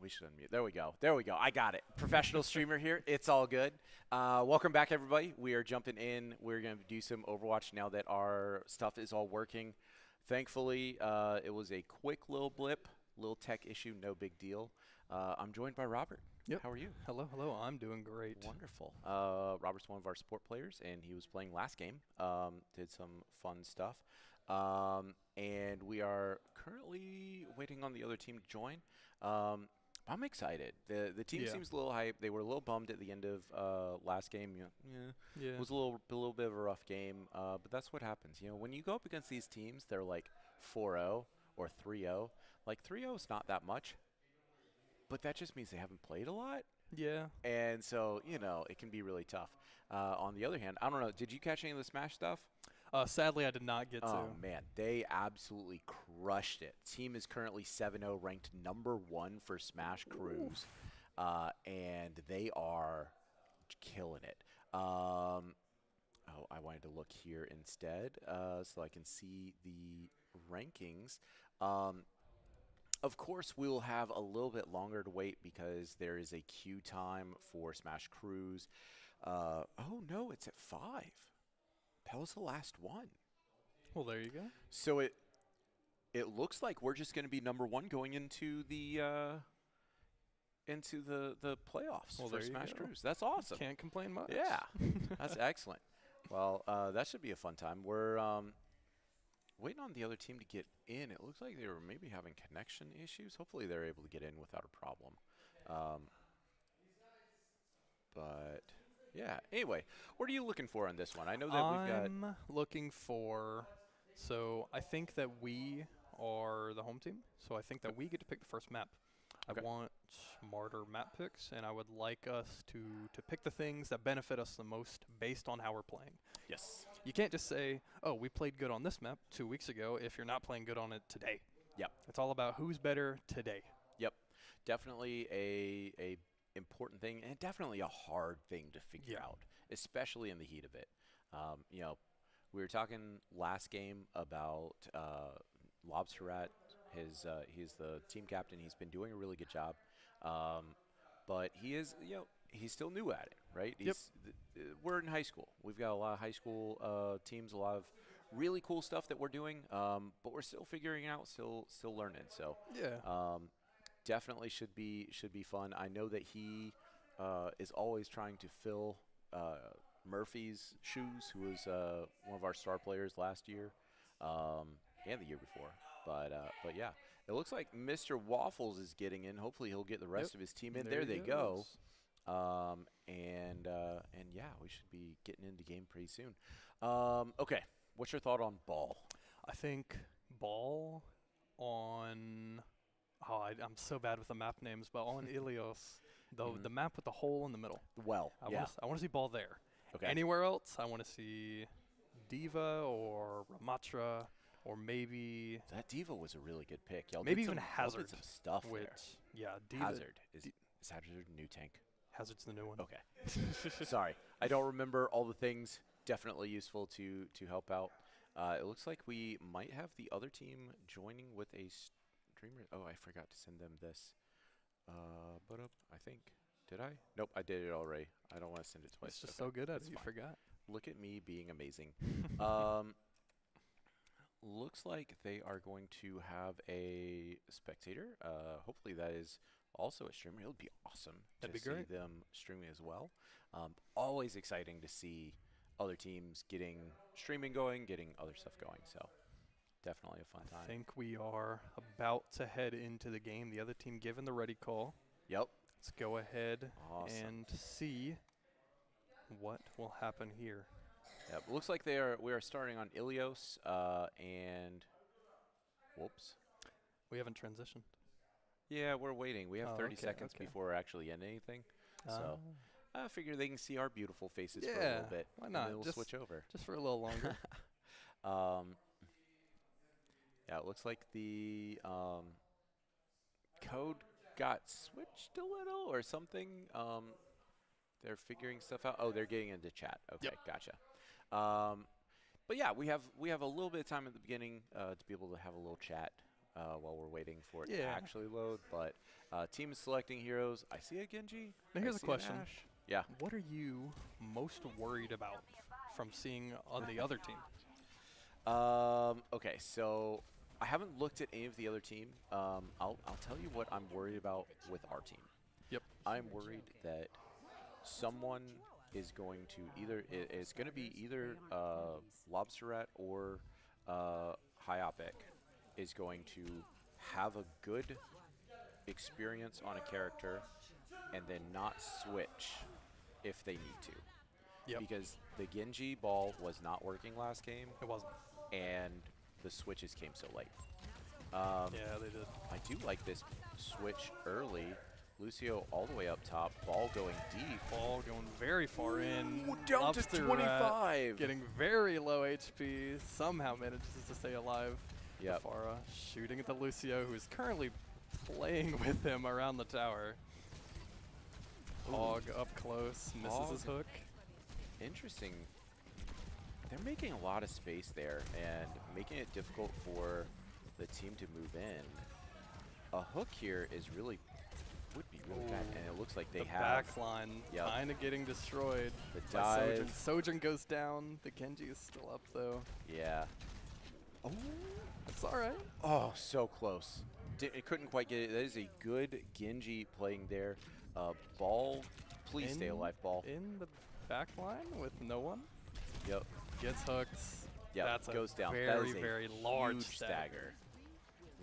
We should unmute. There we go. There we go. I got it. Professional streamer here. It's all good. Welcome back, everybody. We are jumping in. We're going to do some Overwatch now that our stuff is all working. Thankfully, it was a quick little blip, little tech issue, no big deal. I'm joined by Robert. Yep. How are you? Hello, hello. I'm doing great. Wonderful. Robert's one of our support players, and he was playing last game. Did some fun stuff. And we are currently waiting on the other team to join. I'm excited. The team seems a little hyped. They were a little bummed at the end of last game. It was a little bit of a rough game, but that's what happens. You know, when you go up against these teams, they're like 4-0 or 3-0. Like 3-0 is not that much, but that just means they haven't played a lot. Yeah. And so, you know, it can be really tough. On the other hand, I don't know, did you catch any of the Smash stuff? Sadly, I did not get to. Oh, man, they absolutely crushed it. Team is currently 7-0, ranked #1 for Smash Crews, and they are killing it. I wanted to look here instead so I can see the rankings. Of course, we will have a little bit longer to wait because there is a queue time for Smash Crews. Oh, no, it's at 5. That was the last one. Well, there you go. So it looks like we're just going to be #1 going into the playoffs for Smash Crews. That's awesome. Can't complain much. Yeah, that's excellent. Well, that should be a fun time. We're waiting on the other team to get in. It looks like they were maybe having connection issues. Hopefully they're able to get in without a problem. But yeah. Anyway, what are you looking for on this one? I know that we've got. I'm looking for. So I think that we are the home team. So I think that we get to pick the first map. Okay. I want smarter map picks, and I would like us to pick the things that benefit us the most based on how we're playing. Yes. You can't just say, oh, we played good on this map 2 weeks ago if you're not playing good on it today. Yep. It's all about who's better today. Yep. Definitely a important thing, and definitely a hard thing to figure out, especially in the heat of it. You know, we were talking last game about Lobsterat. He's the team captain. He's been doing a really good job, but he is, you know, he's still new at it, right? We're in high school. We've got a lot of high school teams, a lot of really cool stuff that we're doing, but we're still figuring out, still learning. So definitely should be fun. I know that he is always trying to fill Murphy's shoes, who was one of our star players last year and the year before. But yeah, it looks like Mr. Waffles is getting in. Hopefully he'll get the rest of his team in. There they go. And yeah, we should be getting into game pretty soon. Okay, what's your thought on Ball? I think Ball on. Oh, I'm so bad with the map names, but on Ilios, the map with the hole in the middle. Well, I want to see Ball there. Okay. Anywhere else, I want to see Diva or Ramatra. Or maybe that Diva was a really good pick. Y'all maybe did even Hazard. Some stuff which, there. Yeah, Diva. Hazard is Hazard a new tank? Hazard's the new one. Okay. Sorry, I don't remember all the things. Definitely useful to help out. It looks like we might have the other team joining with a streamer. Oh, I forgot to send them this. But I think did I? Nope, I did it already. I don't want to send it twice. It's just so good at it. You forgot. Look at me being amazing. Looks like they are going to have a spectator. Hopefully that is also a streamer. It would be awesome to see them streaming as well. Always exciting to see other teams getting streaming going, getting other stuff going. So definitely a fun time. I think we are about to head into the game. The other team given the ready call. Yep. Let's go ahead and see what will happen here. Yep. Looks like we are starting on Ilios and whoops. We haven't transitioned. Yeah, we're waiting. We have 30 seconds before we actually end anything. So I figure they can see our beautiful faces for a little bit. Why not? And then we'll switch over. Just for a little longer. Yeah, it looks like the code got switched a little or something. They're figuring stuff out. Oh, they're getting into chat. Okay, gotcha. But yeah, we have a little bit of time at the beginning to be able to have a little chat while we're waiting for it to Yeah. actually load. But team is selecting heroes. I see a Genji. Now I here's a see an question. Ashe. Yeah. What are you most worried about from seeing on the other team? Okay, so I haven't looked at any of the other team. I'll tell you what I'm worried about with our team. Yep. I'm worried that someone is going to it's going to be either Lobster Rat or Hyopic is going to have a good experience on a character and then not switch if they need to. Yep. Because the Genji ball was not working last game, It wasn't. and the switches came so late. Yeah, they did. I do like this switch early. Lucio all the way up top, ball going deep. Ball going very far in. Ooh, down to Lobster 25. Rat getting very low HP. Somehow manages to stay alive. Yep. Farah shooting at the Lucio, who is currently playing with him around the tower. Hog up close, misses his hook. Interesting. They're making a lot of space there and making it difficult for the team to move in. A hook here would be really bad, and it looks like they have The backline kind of getting destroyed. the by dive. Sojourn. Sojourn goes down. The Genji is still up though. Yeah. Oh, It's all right. oh, so close. It couldn't quite get it. That is a good Genji playing there. Ball, please stay alive, ball. In the backline with no one. Yep. Gets hooked. Yeah, That's goes a down. very, That is a very large huge stagger.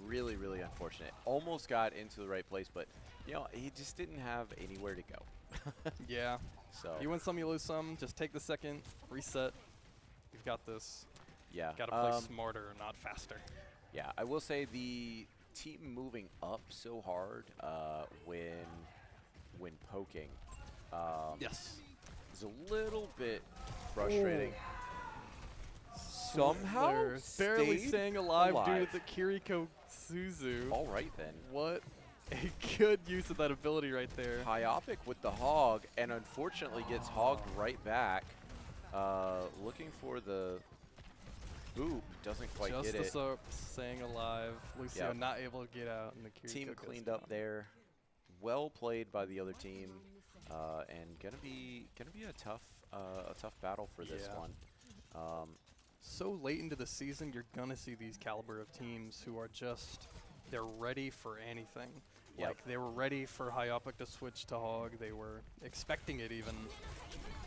Really, really unfortunate. Almost got into the right place, but you know he just didn't have anywhere to go. Yeah. So You win some, you lose some. Just take the second, reset. You've got this. yeah, Got to play smarter, not faster. yeah. I will say the team moving up so hard when poking Yes. is a little bit frustrating. Somehow They're barely stayed staying alive, due alive. to the Kiriko Suzu. All right then. What a good use of that ability right there. Hyopic with the hog, and unfortunately gets hogged right back. Looking for the boop, doesn't quite Just get the it. soap staying alive. Lucio Yep. not able to get out, and the Kiriko Team goes cleaned down. up there. Well played by the other team, and gonna be a tough battle for this Yeah. one. So late into the season, you're gonna see these caliber of teams who are just, they're ready for anything. Yep. Like they were ready for Hyopic to switch to Hog. They were expecting it even.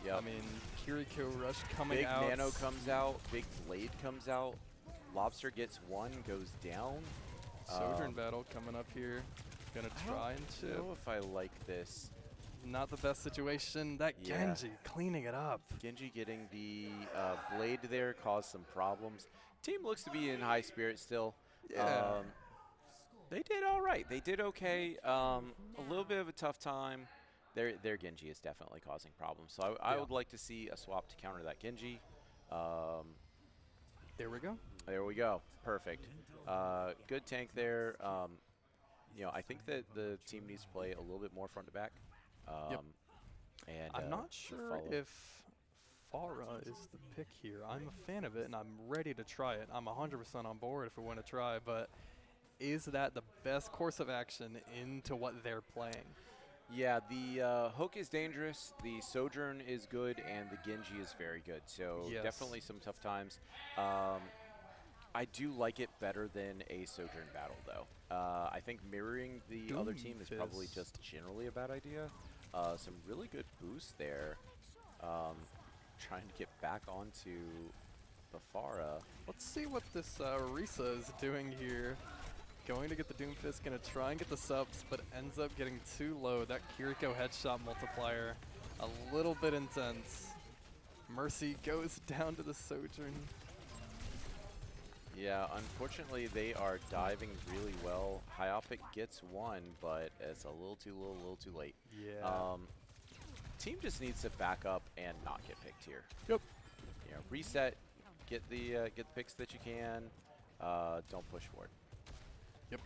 Yep. I mean, Kiriko Rush coming Big out. Nano comes out. Big Blade comes out. Lobster gets one, goes down. Sojourn battle coming up here. Gonna try and I chip. don't know if I like this. Not the best situation. That Yeah. Genji cleaning it up. Genji getting the blade there caused some problems. Team looks to be in high spirit still. Yeah. They did all right. They did okay. A little bit of a tough time. Their Genji is definitely causing problems. So I Yeah. would like to see a swap to counter that Genji. There we go. There we go. Perfect. Good tank there. You know, I think that the team needs to play a little bit more front to back. Yep. And I'm not sure follow. if Farah is the pick here. I'm a fan of it, and I'm ready to try it. I'm 100% on board if we want to try, but is that the best course of action into what they're playing? Yeah, the hook is dangerous, the Sojourn is good, and the Genji is very good. So Yes. definitely some tough times. I do like it better than a Sojourn battle, though. I think mirroring the other team is probably Doomfist. just generally a bad idea. Some really good boosts there. Trying to get back onto the Farah. Let's see what this Risa is doing here. Going to get the Doomfist, gonna try and get the subs, but ends up getting too low. That Kiriko headshot multiplier, a little bit intense. Mercy goes down to the Sojourn. Yeah, unfortunately they are diving really well. Hyopic gets one, but it's a little too low, a little too late. Yeah. Team just needs to back up and not get picked here. Yep. You know, reset, get the picks that you can. Don't push forward. Yep.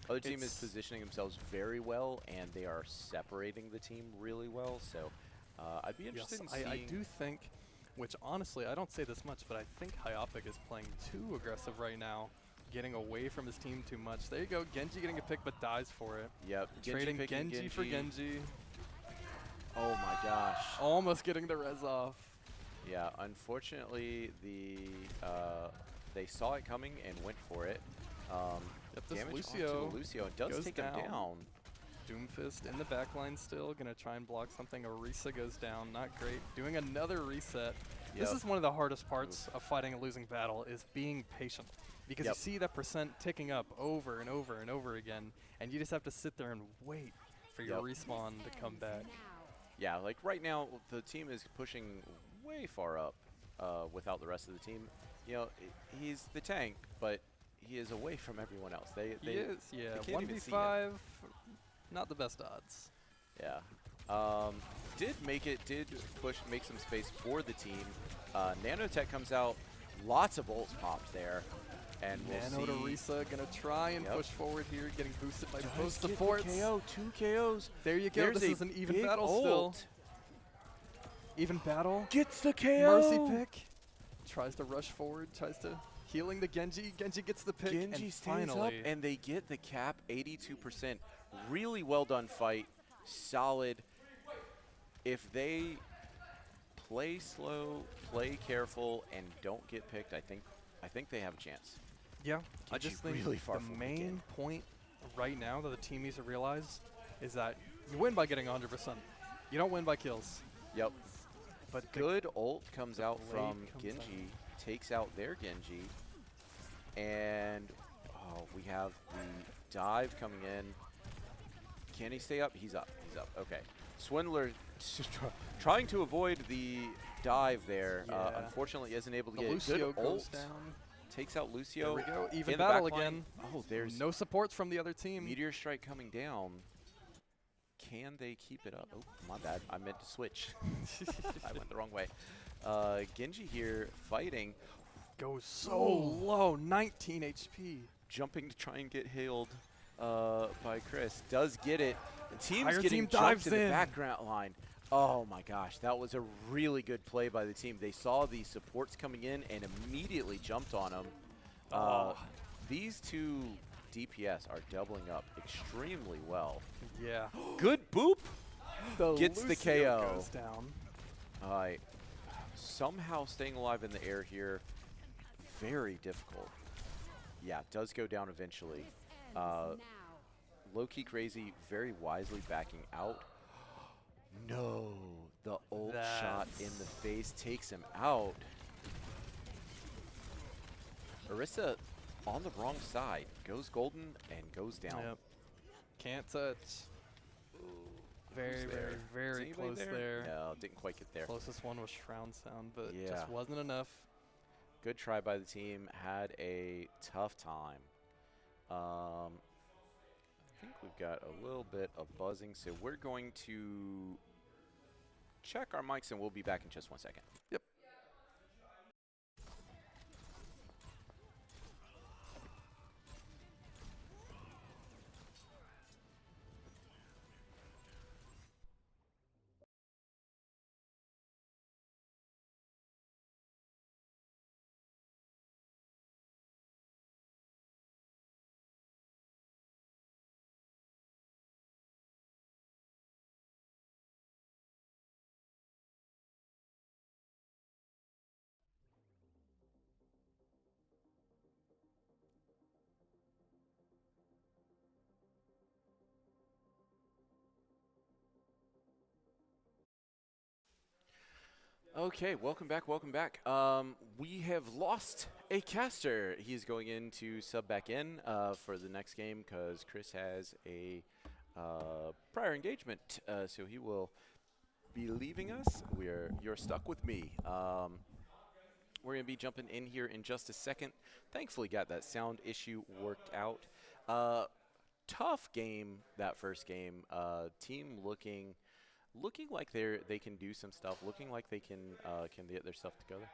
Other team is It's- positioning themselves very well, and they are separating the team really well. So I'd be interested in seeing. I do think, which honestly, I don't say this much, but I think Hyopic is playing too aggressive right now. getting away from his team too much. There you go, Genji getting a pick but dies for it. Yep. Trading Genji for Genji. Oh my gosh. Almost getting the res off. Yeah, unfortunately, they saw it coming and went for it. Damage Lucio onto Lucio and does take him down. Doomfist in the backline still, gonna try and block something. Orisa goes down, not great. Doing another reset. Yep. This is one of the hardest parts of fighting a losing battle, is being patient. Because you see that percent ticking up over and over and over again, and you just have to sit there and wait for your respawn to come back. Yeah, like right now, the team is pushing way far up without the rest of the team. You know, he's the tank, but he is away from everyone else. He is, yeah. 1v5, not the best odds. Yeah. Did make some space for the team. Nanotech comes out, lots of ults popped there. And we'll see. Orisa gonna try and push forward here, getting boosted by both supports. KO, 2 KOs. There you go. This is an even battle still. Even battle. Gets the KO. Mercy pick. Tries to rush forward. Tries to healing the Genji. Genji gets the pick. Genji and stays up, and they get the cap. 82%. Really well done fight. Solid. If they play slow, play careful, and don't get picked, I think they have a chance. Yeah, I just think really far the main point right now that the team needs to realize is that you win by getting 100%. You don't win by kills. Yep. But good ult comes out from Genji, takes out their Genji, and we have the dive coming in. Can he stay up? He's up. He's up. Okay. Swindler trying to avoid the dive there. Unfortunately, isn't able to get Lucio good ult. Goes down. Takes out Lucio. There we go. Even battle again. Oh, there's no supports from the other team. Meteor Strike coming down. Can they keep it up? Oh, my bad. I meant to switch. I went the wrong way. Genji here fighting. Goes so low. 19 HP. Jumping to try and get healed by Chris. Does get it. The team's team jumped dives to the background line. Oh my gosh, that was a really good play by the team. They saw the supports coming in and immediately jumped on them. These two DPS are doubling up extremely well. Yeah. Good boop. Gets Lucio the KO. Goes down. All right. Somehow staying alive in the air here, very difficult. Yeah, does go down eventually. Low-key crazy, very wisely backing out. No, the ult shot in the face takes him out. Orisa on the wrong side, goes golden and goes down. Yep. Can't touch. Ooh, very close there. No, didn't quite get there. Closest one was Shroud Sound, but just wasn't enough. Good try by the team. Had a tough time. I think we've got a little bit of buzzing, so we're going to check our mics and we'll be back in just 1 second. Yep. Okay, welcome back, welcome back. We have lost a caster. He's going in to sub back in for the next game because Chris has a prior engagement, so he will be leaving us. You're stuck with me. We're going to be jumping in here in just a second. Thankfully got that sound issue worked out. Tough game, that first game. Team looking like they can do some stuff, looking like they can get their stuff together.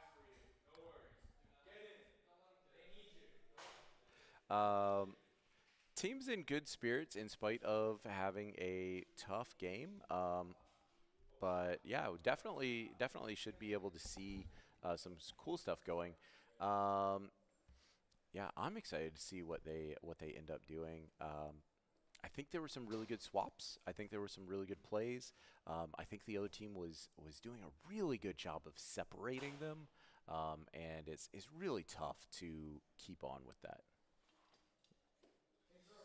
Team's in good spirits in spite of having a tough game, but yeah, definitely should be able to see some cool stuff going. Yeah, I'm excited to see what they end up doing. I think there were some really good swaps. I think there were some really good plays. I think the other team was doing a really good job of separating them, and it's really tough to keep on with that.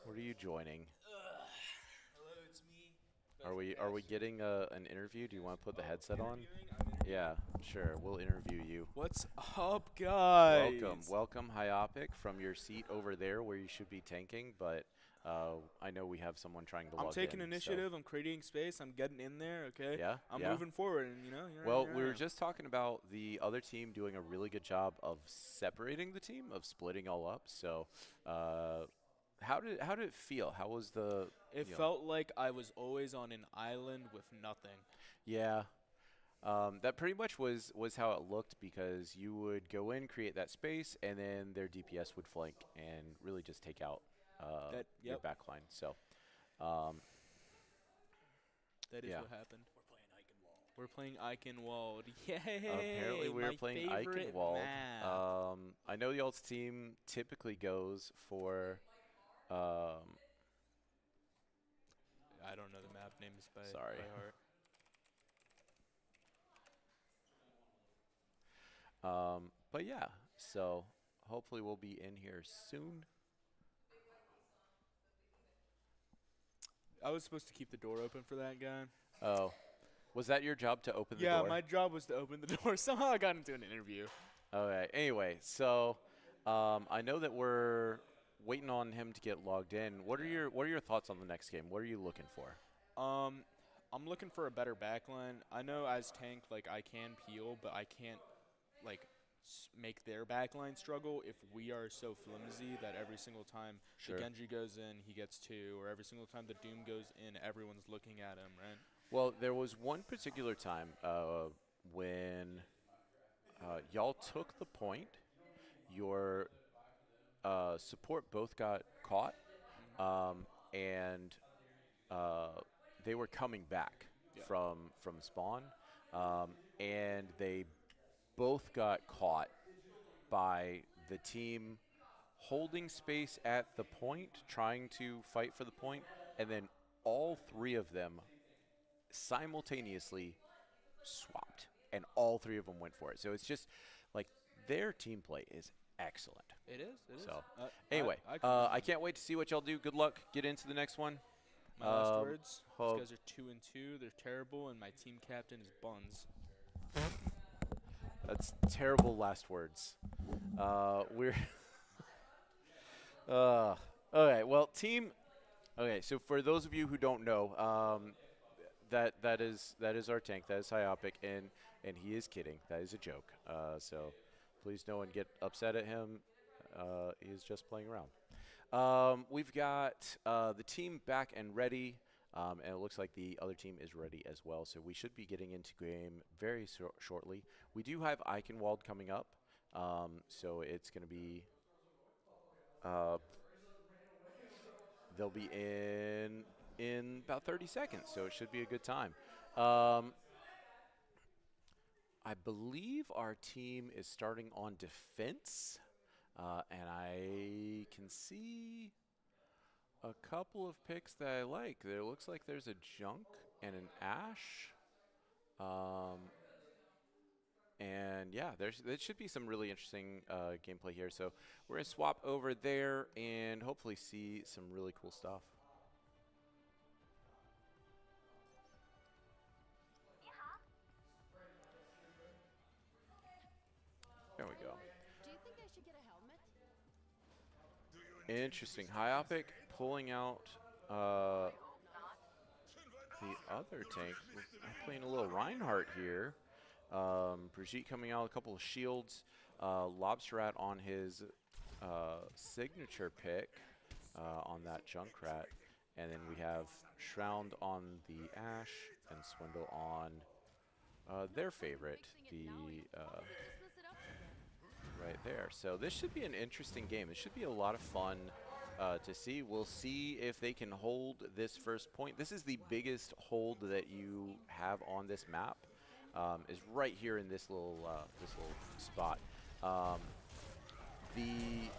What are you joining? Hello, it's me. Are we getting an interview? Do you want to put the headset on? Interviewing? Yeah, sure. We'll interview you. What's up, guys? Welcome, Hyopic, from your seat over there where you should be tanking. But I know we have someone trying to log in. I'm taking so- initiative. I'm creating space. I'm getting in there. Okay. Yeah, I'm yeah. moving forward, and Well, here we I were am. just talking about the other team doing a really good job of separating the team, of splitting all up. So, how did it feel? How was the? It you know- felt like I was always on an island with nothing. Yeah. That pretty much was how it looked because you would go in, create that space, and then their DPS would flank and really just take out your Yep. backline. So, um, That is yeah. what happened. We're playing Eichenwald. Yay! Apparently, we were my playing favorite Eichenwald. map. I know the Alts team typically goes for. I don't know the map names by Sorry. heart. But yeah, so hopefully we'll be in here soon. I was supposed to keep the door open for that guy. Oh, was that your job to open the Yeah, door? my job was to open the door. Somehow I got into an interview. Okay. Anyway, so I know that we're waiting on him to get logged in. What are your thoughts on the next game? What are you looking for? I'm looking for a better backline. I know as tank, like, I can peel, but I can't, like, make their backline struggle if we are so flimsy that every single time Sure. the Genji goes in, he gets 2, or every single time the Doom goes in, everyone's looking at him, right? Well, there was one particular time when y'all took the point. Your support both got caught, and they were coming back Yeah. from spawn, and they both got caught by the team holding space at the point, trying to fight for the point, and then all 3 of them simultaneously swapped, and all 3 of them went for it. So it's just like their team play is excellent. It is. So, anyway, I can't wait to see what y'all do. Good luck. Get into the next one. My last words, hope- these guys are 2-2. They're terrible, and my team captain is Buns. That's terrible last words. We're okay. Well, team. Okay, so for those of you who don't know, that is our tank. That is Hyopic, and he is kidding. That is a joke. So please no one get upset at him. He is just playing around. We've got the team back and ready, and it looks like the other team is ready as well. So we should be getting into game very shortly. We do have Eichenwald coming up, so it's going to be. They'll be in about 30 seconds, so it should be a good time. I believe our team is starting on defense, and I can see a couple of picks that I like. There looks like there's a Junk and an Ash. And yeah, there should be some really interesting gameplay here. So we're going to swap over there and hopefully see some really cool stuff. There we go. Do you think I should get a helmet? Interesting. Hyopic pulling out the other tank. We're playing a little Reinhardt here. Brigitte coming out, a couple of shields. Lobsterrat on his signature pick on that Junkrat. And then we have Shroud on the Ash and Swindle on their favorite, the right there. So this should be an interesting game. It should be a lot of fun to see. We'll see if they can hold this first point. This is the biggest hold that you have on this map. Is right here in this little spot. The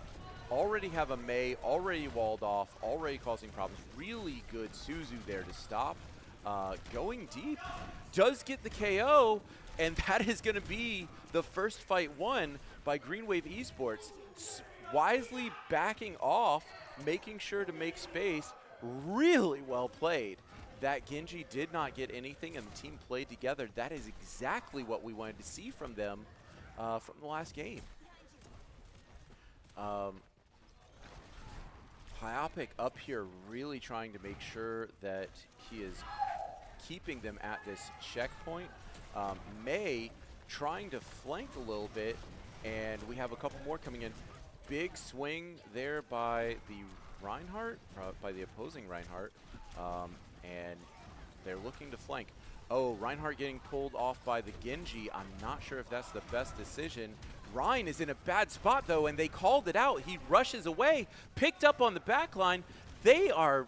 already have a Mei already walled off, already causing problems. Really good Suzu there to stop. Going deep, does get the KO, and that is going to be the first fight won by Greenwave Esports. Wisely backing off, making sure to make space. Really well played. That Genji did not get anything, and the team played together. That is exactly what we wanted to see from them from the last game. Hyopic up here really trying to make sure that he is keeping them at this checkpoint. Mei trying to flank a little bit, and we have a couple more coming in. Big swing there by the Reinhardt, by the opposing Reinhardt, and they're looking to flank. Oh, Reinhardt getting pulled off by the Genji. I'm not sure if that's the best decision. Ryan is in a bad spot, though, and they called it out. He rushes away, picked up on the back line. They are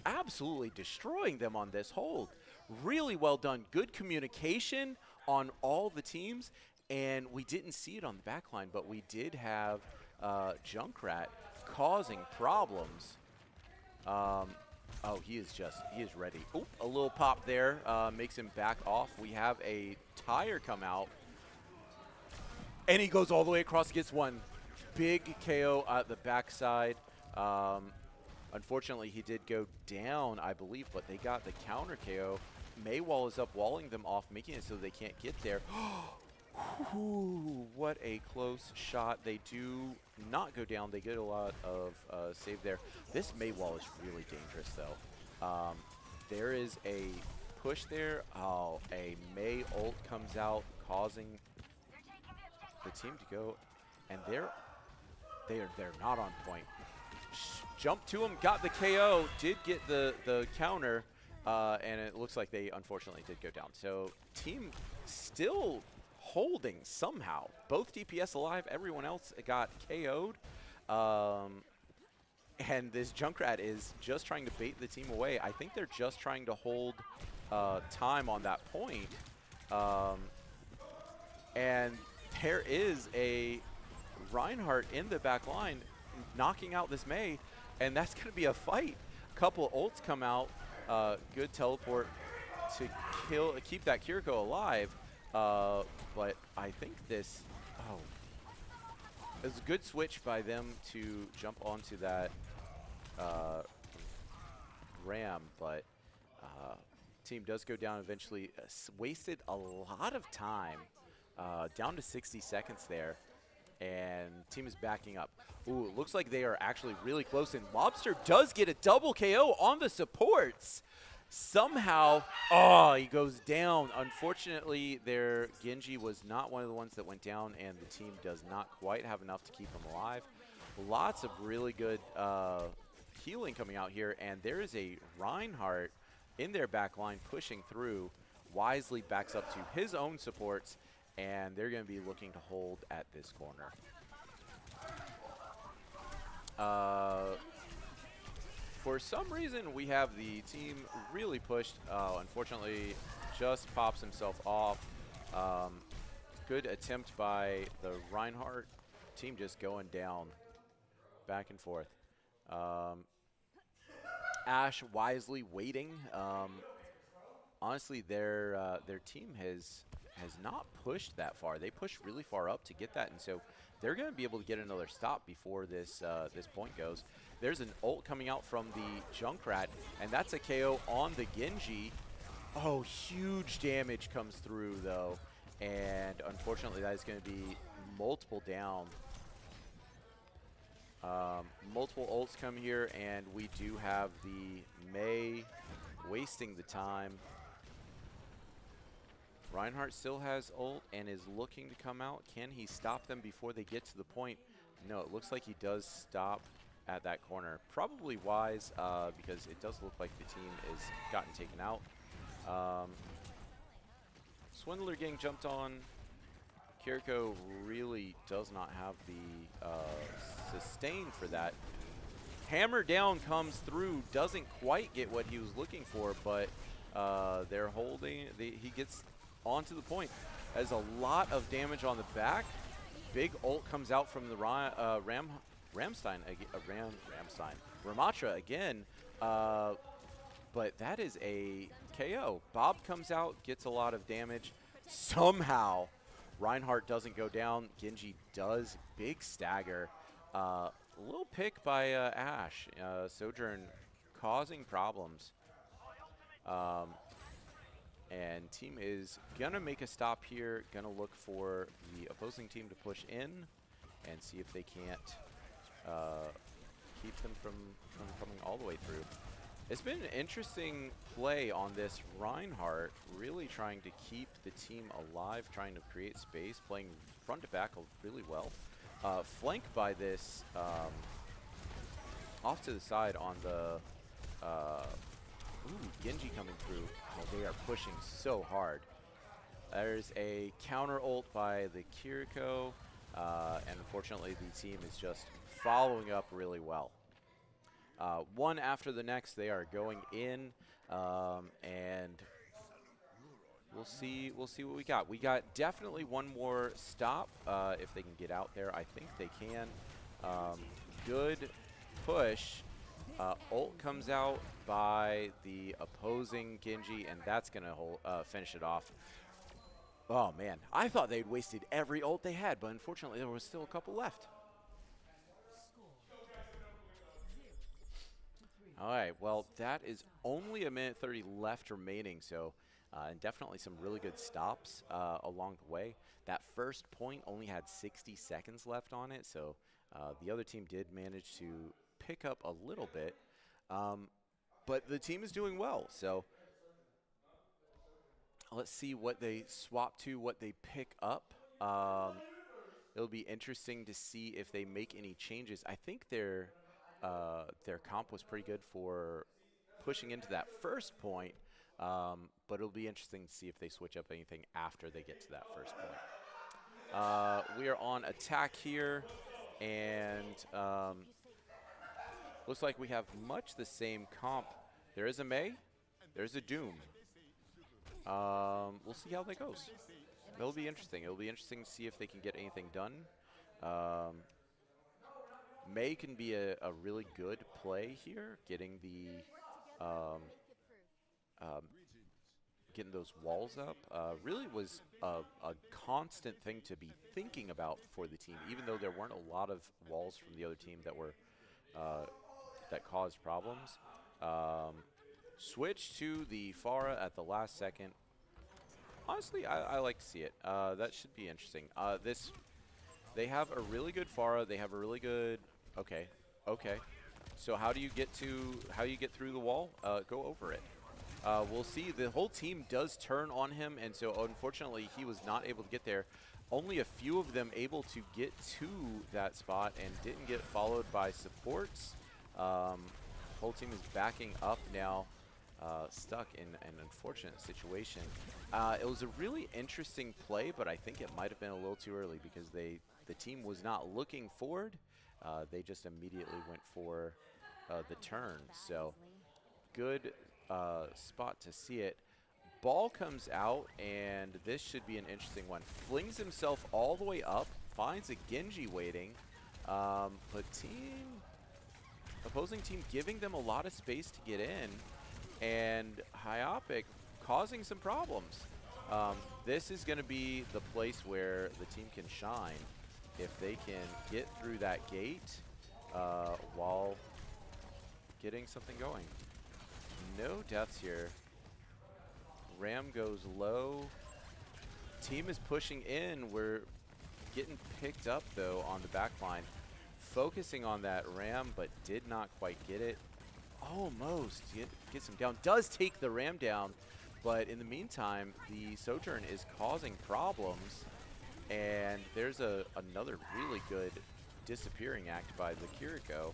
absolutely destroying them on this hold. Really well done. Good communication on all the teams, and we didn't see it on the back line, but we did have Junkrat causing problems. Oh, he is ready. Oh, a little pop there makes him back off. We have a tire come out. And he goes all the way across, gets one. Big KO at the backside. Unfortunately, he did go down, I believe, but they got the counter KO. Maywall is up, walling them off, making it so they can't get there. Ooh, what a close shot. They do not go down. They get a lot of save there. This Maywall is really dangerous, though. There is a push there. Oh, a Mei ult comes out, causing the team to go, and they're not on point. Jumped to him, got the KO, did get the counter, and it looks like they unfortunately did go down. So team still holding somehow. Both DPS alive, everyone else got KO'd. And this Junkrat is just trying to bait the team away. I think they're just trying to hold time on that point. And there is a Reinhardt in the back line knocking out this Mei, and that's going to be a fight. Couple ults come out. Good teleport to keep that Kiriko alive. But I think this, it was a good switch by them to jump onto that Ram, but team does go down eventually. Wasted a lot of time, down to 60 seconds there, and team is backing up. Ooh, it looks like they are actually really close, and Lobster does get a double KO on the supports. Somehow, he goes down. Unfortunately, their Genji was not one of the ones that went down, and the team does not quite have enough to keep him alive. Lots of really good healing coming out here, and there is a Reinhardt in their back line pushing through. Wisely backs up to his own supports, and they're going to be looking to hold at this corner. For some reason, we have the team really pushed. Unfortunately, just pops himself off. Good attempt by the Reinhardt. Team just going down, back and forth. Ash wisely waiting. Honestly, their team has not pushed that far. They pushed really far up to get that, and so they're going to be able to get another stop before this this point goes. There's an ult coming out from the Junkrat, and that's a KO on the Genji. Oh, huge damage comes through, though, and unfortunately that is going to be multiple down. Multiple ults come here, and we do have the Mei wasting the time. Reinhardt still has ult and is looking to come out. Can he stop them before they get to the point? No, it looks like he does stop at that corner. Probably wise, because it does look like the team is gotten taken out. Swindler getting jumped on. Kiriko really does not have the sustain for that. Hammer down comes through, doesn't quite get what he was looking for, but they're holding. He gets onto the point. Has a lot of damage on the back. Big ult comes out from the Ram. Ramatra again, but that is a KO. Bob comes out, gets a lot of damage. Somehow, Reinhardt doesn't go down. Genji does. Big stagger. A little pick by Ash. Sojourn causing problems. And team is going to make a stop here, going to look for the opposing team to push in and see if they can't keep them from coming all the way through. It's been an interesting play on this Reinhardt, really trying to keep the team alive, trying to create space, playing front to back really well. Flanked by this off to the side on the Genji coming through. Oh, they are pushing so hard. There's a counter ult by the Kiriko, and unfortunately the team is just following up really well. One after the next, they are going in, and we'll see what we got. We got definitely one more stop if they can get out there. I think they can. Good push. Ult comes out by the opposing Genji, and that's going to finish it off. Oh, man. I thought they'd wasted every ult they had, but unfortunately there was still a couple left. All right, well, that is only 1:30 left remaining, so and definitely some really good stops along the way. That first point only had 60 seconds left on it, so the other team did manage to pick up a little bit, but the team is doing well, so let's see what they swap to, what they pick up. It'll be interesting to see if they make any changes. I think their comp was pretty good for pushing into that first point, but it'll be interesting to see if they switch up anything after they get to that first point. We are on attack here, and looks like we have much the same comp. There is a Mei, there's a Doom. We'll see how that goes. It'll be interesting. It'll be interesting to see if they can get anything done. Mei can be a really good play here, getting the getting those walls up. Really was a constant thing to be thinking about for the team, even though there weren't a lot of walls from the other team that were that caused problems. Switch to the Pharah at the last second. Honestly, I like to see it. That should be interesting. They have a really good Pharah. They have a really good. Okay. So how do you get through the wall? Go over it. We'll see. The whole team does turn on him, and so unfortunately he was not able to get there. Only a few of them able to get to that spot and didn't get followed by supports. Whole team is backing up now, stuck in an unfortunate situation. It was a really interesting play, but I think it might have been a little too early because the team was not looking forward. They just immediately went for the turn. So good spot to see it. Ball comes out, and this should be an interesting one. Flings himself all the way up, finds a Genji waiting, but opposing team giving them a lot of space to get in, and Hyopic causing some problems. This is going to be the place where the team can shine if they can get through that gate while getting something going. No deaths here. Ram goes low. Team is pushing in. We're getting picked up, though, on the back line. Focusing on that Ram, but did not quite get it. Almost gets him down. Does take the Ram down, but in the meantime, the Sojourn is causing problems. And there's another really good disappearing act by the Kiriko.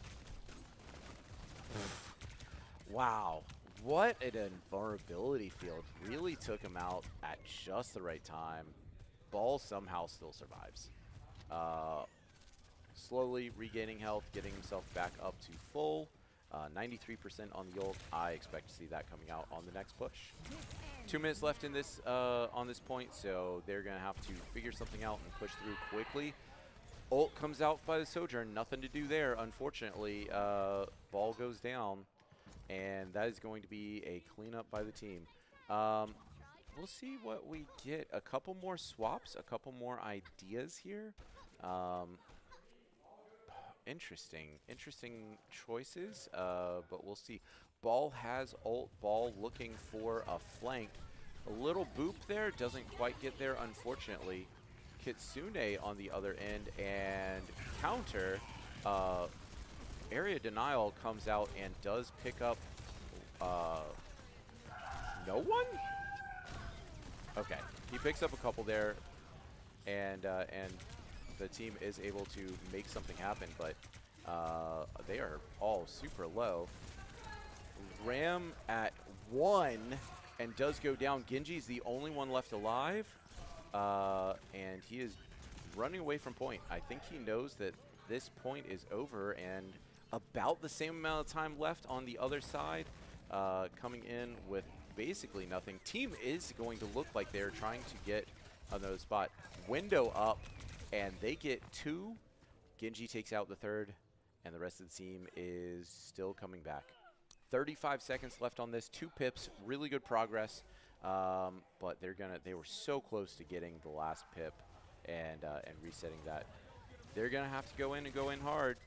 Wow. What an invulnerability field. Really took him out at just the right time. Ball somehow still survives. Slowly regaining health, getting himself back up to full. 93% on the ult. I expect to see that coming out on the next push. 2 minutes left in this on this point, so they're going to have to figure something out and push through quickly. Ult comes out by the Sojourn. Nothing to do there, unfortunately. Ball goes down, and that is going to be a cleanup by the team. We'll see what we get. A couple more swaps, a couple more ideas here. Interesting choices, but we'll see. Ball has ult. Ball looking for a flank. A little boop there, doesn't quite get there, unfortunately. Kitsune on the other end, and counter. Area denial comes out and does pick up no one? Okay, he picks up a couple there, and the team is able to make something happen, but they are all super low. Ram at 1 and does go down. Genji's the only one left alive, and he is running away from point. I think he knows that this point is over, and about the same amount of time left on the other side, coming in with basically nothing. Team is going to look like they're trying to get another spot. Window up, and they get 2. Genji takes out the 3rd, and the rest of the team is still coming back. 35 seconds left on this. 2 pips, really good progress, but they were so close to getting the last pip and resetting that. They're gonna have to go in and go in hard.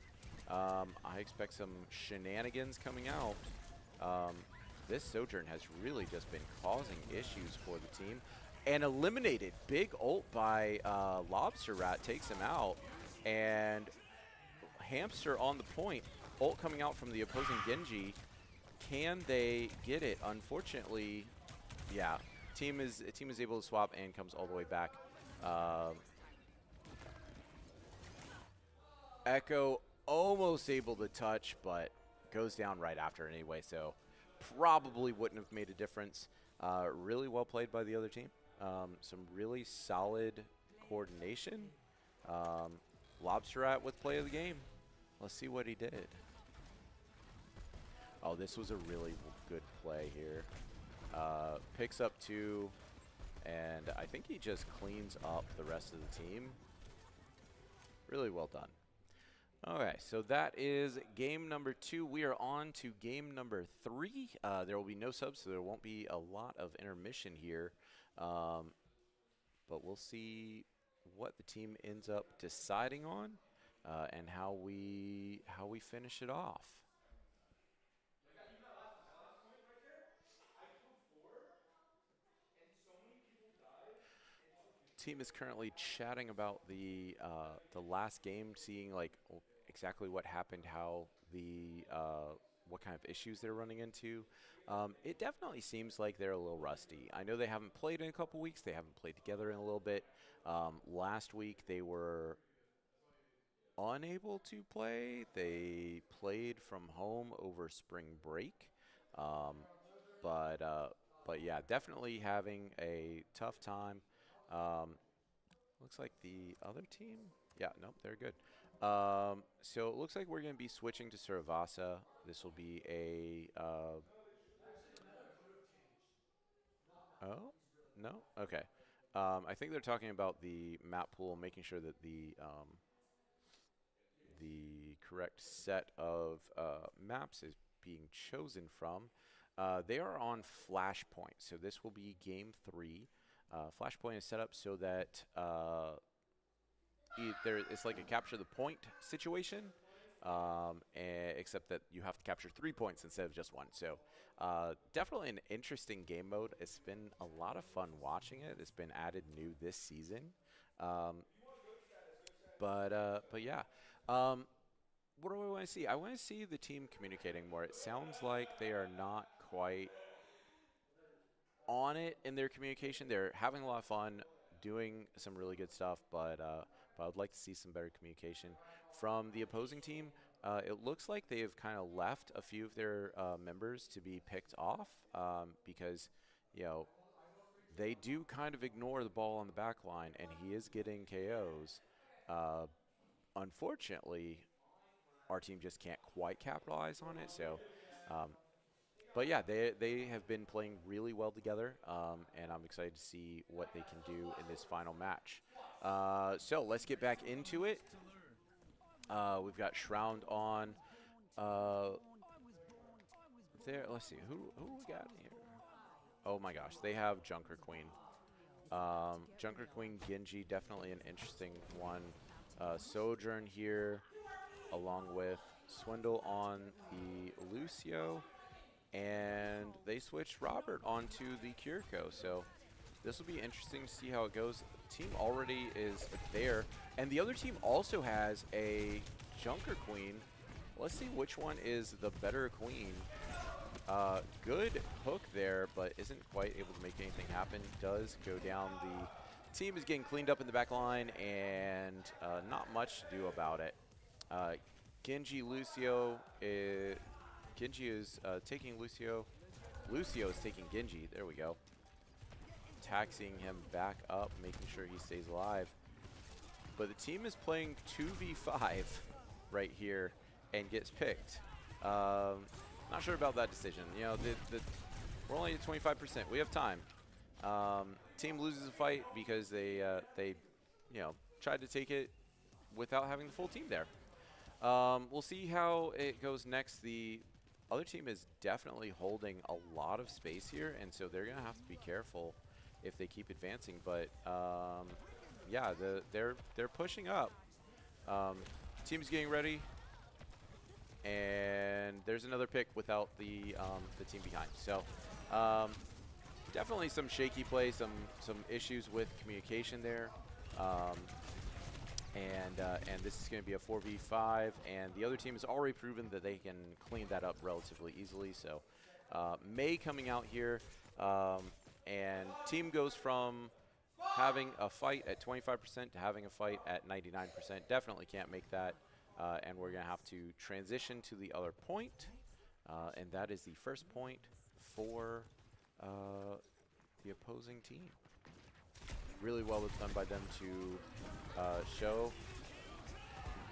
I expect some shenanigans coming out. This Sojourn has really just been causing issues for the team. And eliminated. Big ult by Lobster Rat takes him out. And Hamster on the point. Ult coming out from the opposing Genji. Can they get it? Unfortunately, yeah. Team is able to swap and comes all the way back. Echo almost able to touch, but goes down right after anyway, so probably wouldn't have made a difference. Really well played by the other team. Some really solid coordination. Lobster Rat with play of the game. Let's see what he did. Oh, this was a really good play here. Picks up 2, and I think he just cleans up the rest of the team. Really well done. All right, so that is game number 2. We are on to game number 3. There will be no subs, so there won't be a lot of intermission here. But we'll see what the team ends up deciding on and how we finish it off. Team is currently chatting about the last game, seeing like exactly what happened, how the what kind of issues they're running into. It definitely seems like they're a little rusty. I know they haven't played in a couple weeks. They haven't played together in a little bit. Last week they were unable to play. They played from home over spring break. But yeah, definitely having a tough time. Looks like the other team, yeah, nope, they're good. So it looks like we're going to be switching to Saravasa. This will be a, oh, no, okay. I think they're talking about the map pool, making sure that the correct set of maps is being chosen from. They are on Flashpoint, so this will be game 3. Flashpoint is set up so that it's like a capture the point situation, except that you have to capture 3 points instead of just 1. So definitely an interesting game mode. It's been a lot of fun watching it. It's been added new this season. But yeah. What do I want to see? I want to see the team communicating more. It sounds like they are not quite on it in their communication. They're having a lot of fun, doing some really good stuff, but I would like to see some better communication from the opposing team. It looks like they have kind of left a few of their members to be picked off because, you know, they do kind of ignore the ball on the back line, and he is getting KOs. Unfortunately, our team just can't quite capitalize on it. So, but yeah, they have been playing really well together, and I'm excited to see what they can do in this final match. So let's get back into it. We've got Shroud on. There, let's see, who we got here? Oh my gosh, they have Junker Queen. Junker Queen Genji, definitely an interesting one. Sojourn here, along with Swindle on the Lucio, and they switched Robert onto the Kiriko. So this will be interesting to see how it goes. Team already is there, and the other team also has a Junker Queen. Let's see which one is the better queen. Good hook there, but isn't quite able to make anything happen. Does go down. The team is getting cleaned up in the back line, and not much to do about it. Genji Lucio is Genji is taking Lucio. Lucio is taking Genji. There we go. Taxiing him back up, making sure he stays alive. But the team is playing 2v5 right here and gets picked. Not sure about that decision. You know, we're only at 25%. We have time. Team loses a fight because they you know, tried to take it without having the full team there. We'll see how it goes next. The other team is definitely holding a lot of space here, and so they're gonna have to be careful if they keep advancing. But yeah, they're pushing up. Team's getting ready. And there's another pick without the team behind. So definitely some shaky play, some issues with communication there. And this is going to be a 4v5, and the other team has already proven that they can clean that up relatively easily. So May coming out here, and team goes from having a fight at 25% to having a fight at 99%. Definitely can't make that. And we're going to have to transition to the other point, and that is the first point for the opposing team. Really well done by them to show.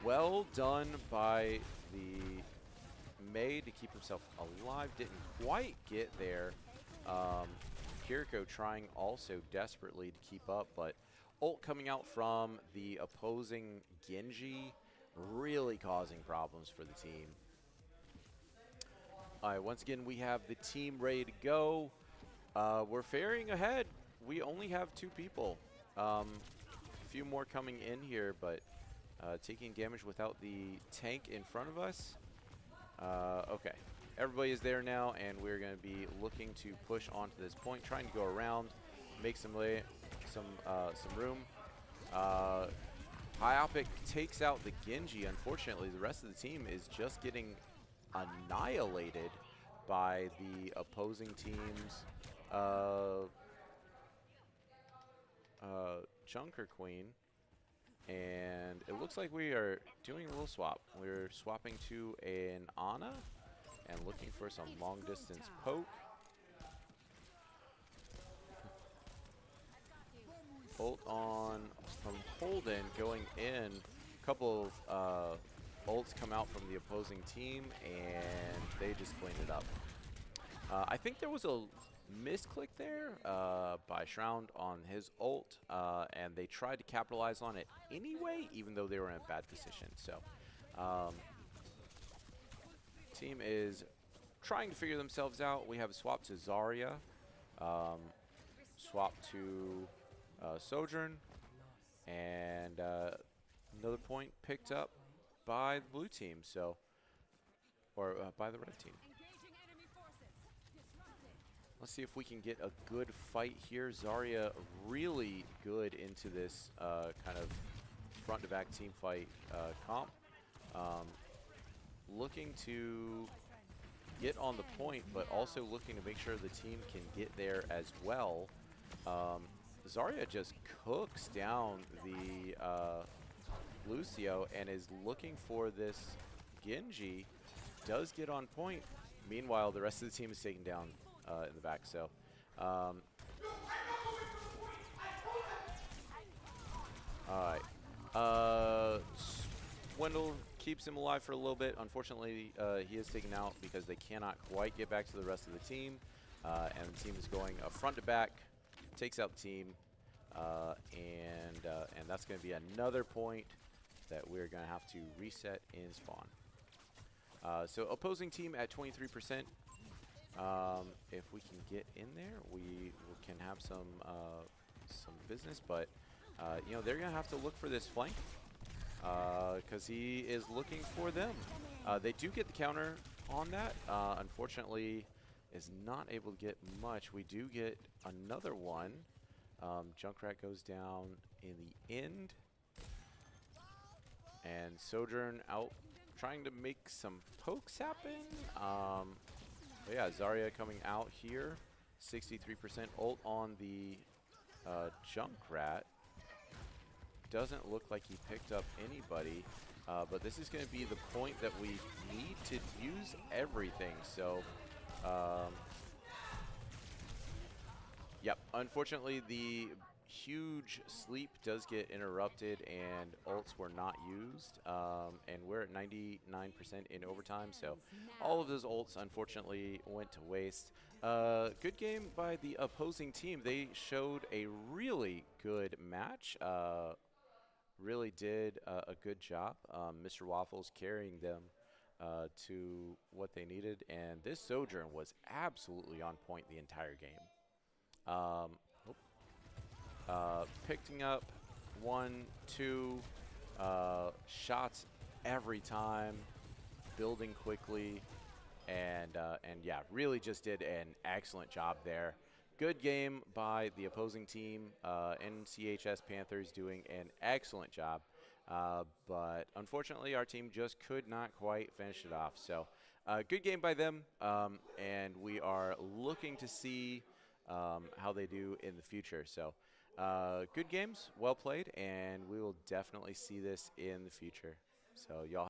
Well done by the May to keep himself alive. Didn't quite get there. Kiriko trying also desperately to keep up, but ult coming out from the opposing Genji, really causing problems for the team. All right, once again, we have the team ready to go. We're faring ahead. We only have 2 people. A few more coming in here, but taking damage without the tank in front of us. Okay, everybody is there now, and we're going to be looking to push onto this point, trying to go around, make some room. Hyopic takes out the Genji. Unfortunately, the rest of the team is just getting annihilated by the opposing team's Junker Queen. And it looks like we are doing a little swap. We're swapping to an Ana and looking for some long distance poke. Ult on from Holden going in. A couple of ults come out from the opposing team, and they just cleaned it up. I think there was a misclick there by Shroud on his ult, and they tried to capitalize on it anyway, even though they were in a bad position. So team is trying to figure themselves out. We have a swap to Zarya, swap to Sojourn, and another point picked up by the blue team, so, or by the red team. Let's see if we can get a good fight here. Zarya really good into this kind of front to back team fight comp. Looking to get on the point, but also looking to make sure the team can get there as well. Zarya just cooks down the Lucio and is looking for this Genji. Does get on point. Meanwhile, the rest of the team is taken down in the back. So, all right. Swindle keeps him alive for a little bit. Unfortunately, he is taken out because they cannot quite get back to the rest of the team. And the team is going front to back, takes out the team, and that's going to be another point that we're going to have to reset in spawn. So opposing team at 23%. If we can get in there, we can have some business, but you know, they're gonna have to look for this flank because he is looking for them. They do get the counter on that. Unfortunately, is not able to get much. We do get another one. Junkrat goes down in the end, and Sojourn out trying to make some pokes happen. But yeah, Zarya coming out here, 63% ult on the Junkrat. Doesn't look like he picked up anybody, but this is going to be the point that we need to use everything. So, yep, unfortunately the huge sleep does get interrupted and ults were not used, and we're at 99% in overtime, so all of those ults unfortunately went to waste. Good game by the opposing team. They showed a really good match, really did a good job. Mr. Waffles carrying them to what they needed, and this Sojourn was absolutely on point the entire game. Picking up 1, 2 shots every time, building quickly, and yeah, really just did an excellent job there. Good game by the opposing team. NCHS Panthers doing an excellent job, but unfortunately our team just could not quite finish it off. So good game by them, and we are looking to see how they do in the future. So good games, well played, and we will definitely see this in the future. So y'all